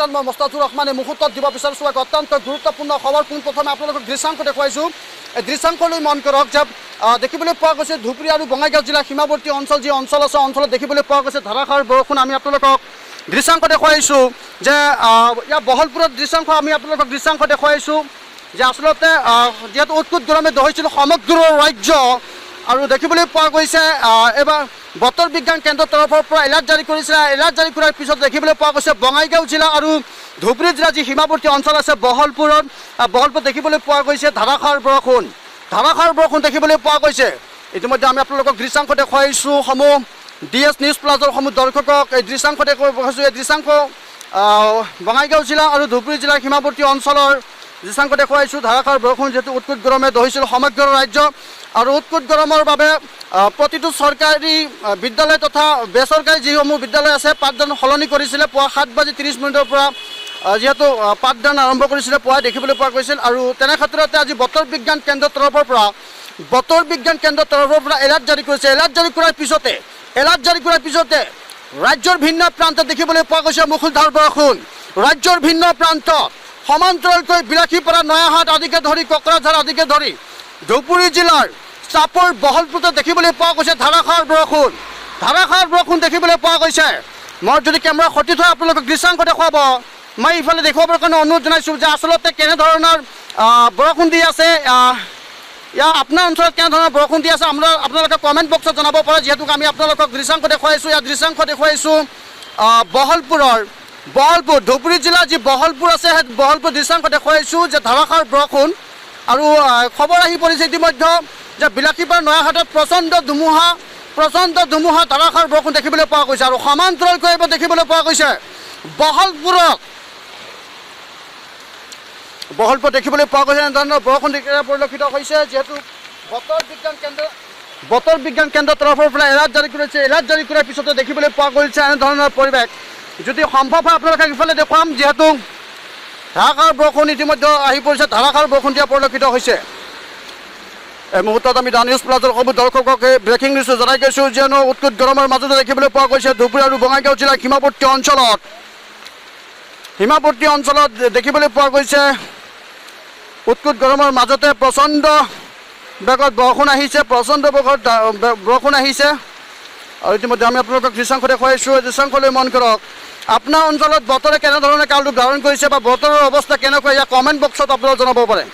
নমস্কাৰ, মই মস্তাজুৰ ৰহমান। এই মুহূৰ্তত দিব বিচাৰিছোঁ এক অত্যন্ত গুৰুত্বপূৰ্ণ খবৰ। পোনপ্ৰথমে আপোনালোকক দৃশ্যাংশ দেখুৱাইছোঁ। এই দৃশ্যাংশলৈ মন কৰক যে দেখিবলৈ পোৱা গৈছে ধুবুৰী আৰু বঙাইগাঁও জিলাৰ সীমাৱৰ্তী অঞ্চল যি অঞ্চল আছে, অঞ্চলত দেখিবলৈ পোৱা গৈছে ধাৰাসাৰ বৰষুণ। আমি আপোনালোকক দৃশ্যাংশ দেখুৱাইছোঁ যে ইয়াৰ বহলপুৰত দৃশ্যাংশ আমি আপোনালোকক দৃশ্যাংশ দেখুৱাইছোঁ যে আচলতে যিহেতু উৎকট গৰমে দহিছিল সমগ্ৰ ৰাজ্য। আৰু দেখিবলৈ পোৱা গৈছে এইবাৰ বতৰ বিজ্ঞান কেন্দ্ৰৰ তৰফৰ পৰা এলাৰ্ট জাৰি কৰিছে। এলাৰ্ট জাৰি কৰাৰ পিছত দেখিবলৈ পোৱা গৈছে বঙাইগাঁও জিলা আৰু ধুবুৰী জিলাৰ যি সীমাৱৰ্তী অঞ্চল আছে বহলপুৰত দেখিবলৈ পোৱা গৈছে ধাৰাসাৰ বৰষুণ। ধাৰাসাৰ বৰষুণ দেখিবলৈ পোৱা গৈছে। ইতিমধ্যে আমি আপোনালোকক দৃশ্যাংশ দেখুৱাইছোঁ সমূহ DS নিউজ প্লাজৰ সমূহ দৰ্শকক এই দৃশ্যাংশ দেখুৱাইছোঁ। এই দৃশ্যাংশ বঙাইগাঁও জিলা আৰু ধুবুৰী জিলাৰ সীমাৱৰ্তী অঞ্চলৰ দৃশ্যাংশ দেখুৱাইছোঁ। ধাৰাসাৰ বৰষুণ যিহেতু উৎকট গৰমে দহিছিল সমগ্ৰ ৰাজ্য আৰু উৎকট গৰমৰ বাবে প্ৰতিটো চৰকাৰী বিদ্যালয় তথা বেচৰকাৰী যিসমূহ বিদ্যালয় আছে পাঠদান সলনি কৰিছিলে। পুৱা 7:30 পৰা যিহেতু পাঠদান আৰম্ভ কৰিছিলে পুৱাই দেখিবলৈ পোৱা গৈছিল। আৰু তেনে ক্ষেত্ৰতে আজি বতৰ বিজ্ঞান কেন্দ্ৰৰ তৰফৰ পৰা এলাৰ্ট জাৰি কৰিছে। এলাৰ্ট জাৰি কৰাৰ পিছতে ৰাজ্যৰ ভিন্ন প্ৰান্তত দেখিবলৈ পোৱা গৈছে মুষলধাৰ বৰষুণ। ৰাজ্যৰ ভিন্ন প্ৰান্তত সমান্তৰালকৈ বিলাসীপাৰা, নয়াহাট আদিকে ধৰি কোকৰাঝাৰ আদিকে ধৰি ধুবুৰী জিলাৰ চাপৰ বহলপুৰত দেখিবলৈ পোৱা গৈছে ধাৰাসাৰ বৰষুণ দেখিবলৈ পোৱা গৈছে। মই যদি কেমেৰা সঠিক হয় আপোনালোকক দৃশ্যাংশ দেখুৱাব, মই ইফালে দেখুৱাবৰ কাৰণে অনুৰোধ জনাইছোঁ যে আচলতে কেনেধৰণৰ বৰষুণ দি আছে, আপোনাৰ অঞ্চলত কেনেধৰণৰ বৰষুণ দি আছে আপোনালোকে কমেণ্ট বক্সত জনাব পাৰে। যিহেতু আমি আপোনালোকক দৃশ্যাংশ দেখুৱাইছোঁ। ইয়াত দৃশ্যাংশ দেখুৱাইছোঁ বহলপুৰ ধুবুৰী জিলাৰ যি বহলপুৰ আছে সেই বহলপুৰ দৃশ্যাংশ দেখুৱাইছোঁ যে ধাৰাসাৰ বৰষুণ। আৰু খবৰ আহি পৰিছে ইতিমধ্যে যে বিলাসীপাৰা, নয়াহাটত প্ৰচণ্ড ধুমুহা ধাৰাসাৰ বৰষুণ দেখিবলৈ পোৱা গৈছে। আৰু সমান্তৰালকৈ এইবাৰ দেখিবলৈ পোৱা গৈছে বহলপুৰত দেখিবলৈ পোৱা গৈছে এনেধৰণৰ বৰষুণ পৰিলক্ষিত হৈছে। যিহেতু বতৰ বিজ্ঞান কেন্দ্ৰৰ তৰফৰ পৰা এলাৰ্ট জাৰি কৰিছে। এলাৰ্ট জাৰি কৰাৰ পিছতে দেখিবলৈ পোৱা গৈছে এনেধৰণৰ পৰিৱেশ। যদি সম্ভৱ হয় আপোনালোকক ইফালে দেখুৱাম। যিহেতু ধাৰাসাৰ বৰষুণ ইতিমধ্যে আহি পৰিছে, ধাৰাসাৰ বৰষুণ দিয়া পৰিলক্ষিত হৈছে। এই মুহূৰ্তত আমি দ্য নিউজ প্লাজৰ সমূহ দৰ্শকক ব্ৰেকিং নিউজ জনাই গৈছোঁ। যিহেতু উৎকট গৰমৰ মাজতে দেখিবলৈ পোৱা গৈছে ধুবুৰী আৰু বঙাইগাঁও জিলাৰ সীমাৱৰ্তী অঞ্চলত দেখিবলৈ পোৱা গৈছে উৎকট গৰমৰ মাজতে প্ৰচণ্ড বেগত বৰষুণ আহিছে। আৰু ইতিমধ্যে আমি আপোনালোকক দৃশ্যাংশ দেখুৱাইছোঁ। দৃশ্যাংশলৈ মন কৰক। আপোনাৰ অঞ্চলত বতৰে কেনেধৰণে কালটো ধাৰণ কৰিছে বা বতৰৰ অৱস্থা কেনেকুৱা, ইয়াক কমেণ্ট বক্সত আপোনালোকে জনাব পাৰে।